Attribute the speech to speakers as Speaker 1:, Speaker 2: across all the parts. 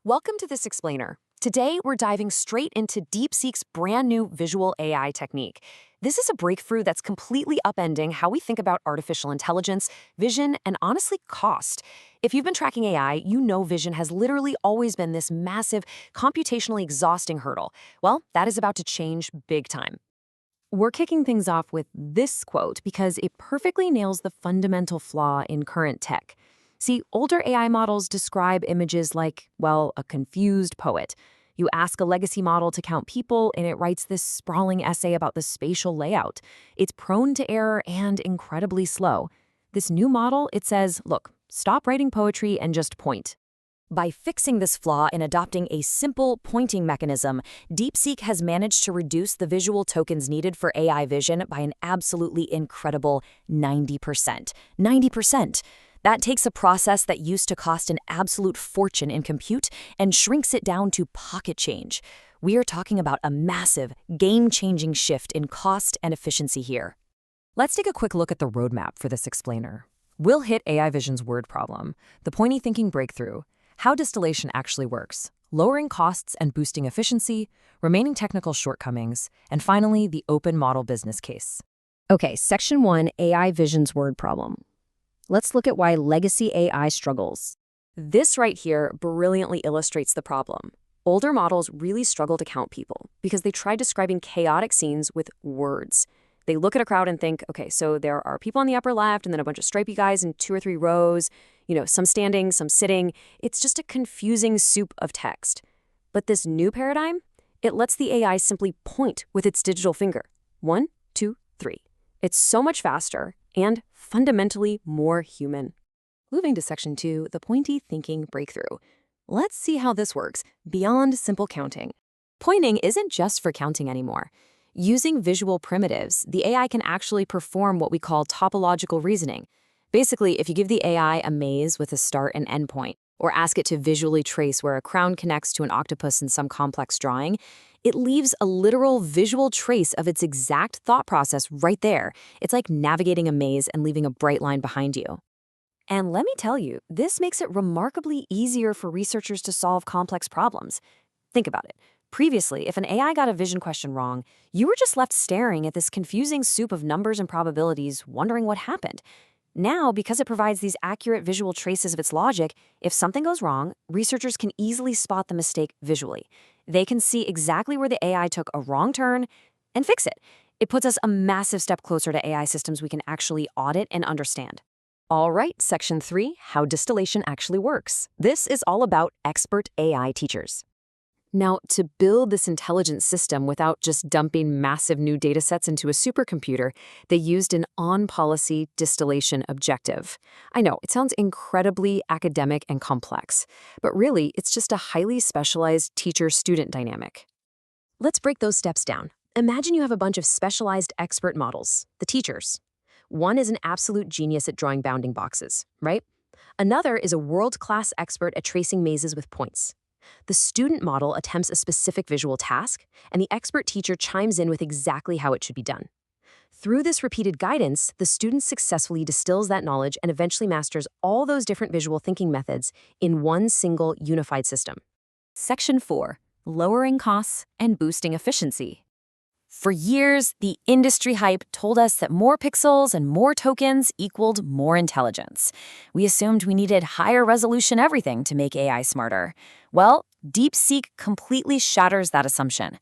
Speaker 1: Welcome to this explainer. Today, we're diving straight into DeepSeek's brand new visual AI technique. This is a breakthrough that's completely upending how we think about artificial intelligence, vision, and honestly, cost. If you've been tracking AI, you know vision has literally always been this massive, computationally exhausting hurdle. Well, that is about to change big time. We're kicking things off with this quote because it perfectly nails the fundamental flaw in current tech. See, older AI models describe images like, well, a confused poet. You ask a legacy model to count people, and it writes this sprawling essay about the spatial layout. It's prone to error and incredibly slow. This new model, it says, look, stop writing poetry and just point. By fixing this flaw and adopting a simple pointing mechanism, DeepSeek has managed to reduce the visual tokens needed for AI vision by an absolutely incredible 90%. 90%! That takes a process that used to cost an absolute fortune in compute and shrinks it down to pocket change. We are talking about a massive, game-changing shift in cost and efficiency here. Let's take a quick look at the roadmap for this explainer. We'll hit AI Vision's word problem, the pointy thinking breakthrough, how distillation actually works, lowering costs and boosting efficiency, remaining technical shortcomings, and finally, the open model business case. Okay, Section 1, AI Vision's word problem. Let's look at why legacy AI struggles. This right here brilliantly illustrates the problem. Older models really struggle to count people because they try describing chaotic scenes with words. They look at a crowd and think, okay, so there are people on the upper left and then a bunch of stripy guys in 2 or 3 rows, some standing, some sitting. It's just a confusing soup of text. But this new paradigm, it lets the AI simply point with its digital finger. 1, 2, 3. It's so much faster and fundamentally more human. Moving to Section 2, the pointy thinking breakthrough. Let's see how this works beyond simple counting. Pointing isn't just for counting anymore. Using visual primitives, the AI can actually perform what we call topological reasoning. Basically, if you give the AI a maze with a start and end point, or ask it to visually trace where a crown connects to an octopus in some complex drawing, it leaves a literal visual trace of its exact thought process right there. It's like navigating a maze and leaving a bright line behind you. And let me tell you, this makes it remarkably easier for researchers to solve complex problems. Think about it. Previously, if an AI got a vision question wrong, you were just left staring at this confusing soup of numbers and probabilities, wondering what happened. Now, because it provides these accurate visual traces of its logic, if something goes wrong, researchers can easily spot the mistake visually. They can see exactly where the AI took a wrong turn and fix it. It puts us a massive step closer to AI systems we can actually audit and understand. All right, Section 3, how distillation actually works. This is all about expert AI teachers. Now, to build this intelligent system without just dumping massive new datasets into a supercomputer, they used an on-policy distillation objective. I know, it sounds incredibly academic and complex, but really, it's just a highly specialized teacher-student dynamic. Let's break those steps down. Imagine you have a bunch of specialized expert models, the teachers. One is an absolute genius at drawing bounding boxes, right? Another is a world-class expert at tracing mazes with points. The student model attempts a specific visual task, and the expert teacher chimes in with exactly how it should be done. Through this repeated guidance, the student successfully distills that knowledge and eventually masters all those different visual thinking methods in one single unified system. Section 4, lowering costs and boosting efficiency. For years, the industry hype told us that more pixels and more tokens equaled more intelligence. We assumed we needed higher resolution everything to make AI smarter. Well, DeepSeek completely shatters that assumption.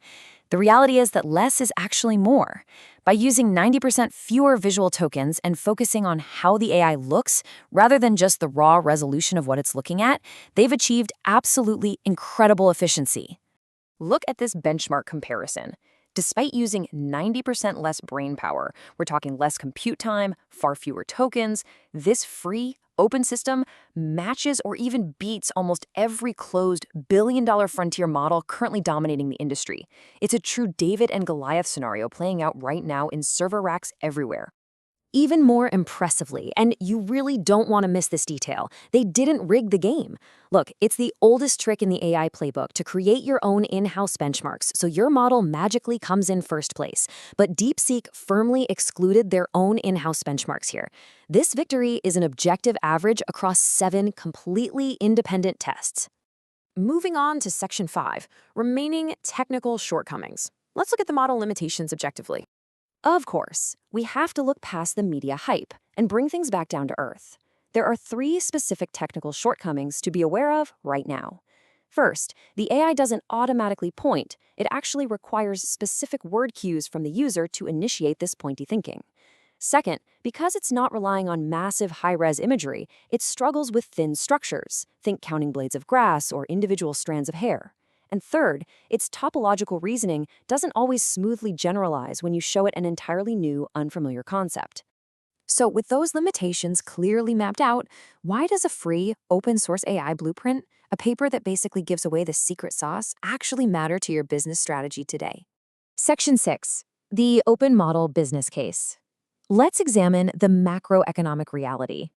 Speaker 1: The reality is that less is actually more. By using 90% fewer visual tokens and focusing on how the AI looks rather than just the raw resolution of what it's looking at, they've achieved absolutely incredible efficiency. Look at this benchmark comparison. Despite using 90% less brain power, we're talking less compute time, far fewer tokens, this free, open system matches or even beats almost every closed billion-dollar frontier model currently dominating the industry. It's a true David and Goliath scenario playing out right now in server racks everywhere. Even more impressively, and you really don't want to miss this detail, they didn't rig the game. Look, it's the oldest trick in the AI playbook to create your own in-house benchmarks so your model magically comes in first place. But DeepSeek firmly excluded their own in-house benchmarks here. This victory is an objective average across 7 completely independent tests. Moving on to Section 5, remaining technical shortcomings. Let's look at the model limitations objectively. Of course, we have to look past the media hype and bring things back down to earth. There are 3 specific technical shortcomings to be aware of right now. First, the AI doesn't automatically point. It actually requires specific word cues from the user to initiate this pointy thinking. Second, because it's not relying on massive high-res imagery, it struggles with thin structures. Think counting blades of grass or individual strands of hair. And third, its topological reasoning doesn't always smoothly generalize when you show it an entirely new, unfamiliar concept. So with those limitations clearly mapped out, why does a free, open-source AI blueprint, a paper that basically gives away the secret sauce, actually matter to your business strategy today? Section 6. The Open Model Business Case. Let's examine the macroeconomic reality.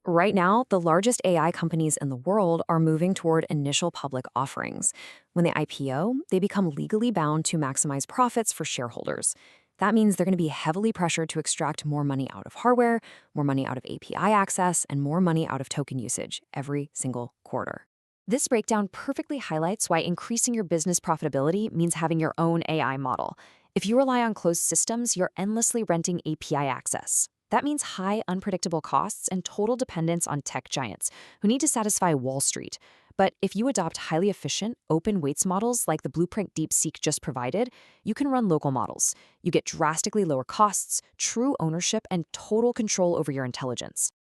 Speaker 1: Right now, the largest AI companies in the world are moving toward initial public offerings. When they IPO, they become legally bound to maximize profits for shareholders. That means they're going to be heavily pressured to extract more money out of hardware, more money out of API access, and more money out of token usage every single quarter. This breakdown perfectly highlights why increasing your business profitability means having your own AI model. If you rely on closed systems, you're endlessly renting API access. That means high, unpredictable costs and total dependence on tech giants who need to satisfy Wall Street. But if you adopt highly efficient, open weights models like the blueprint DeepSeek just provided, you can run local models. You get drastically lower costs, true ownership, and total control over your intelligence.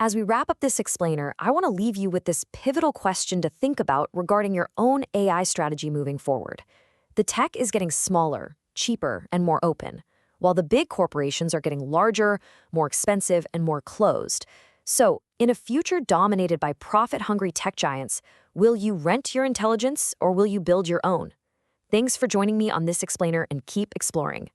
Speaker 1: As we wrap up this explainer, I want to leave you with this pivotal question to think about regarding your own AI strategy moving forward. The tech is getting smaller, cheaper, and more open, while the big corporations are getting larger, more expensive, and more closed. So, in a future dominated by profit-hungry tech giants, will you rent your intelligence or will you build your own? Thanks for joining me on this explainer and keep exploring.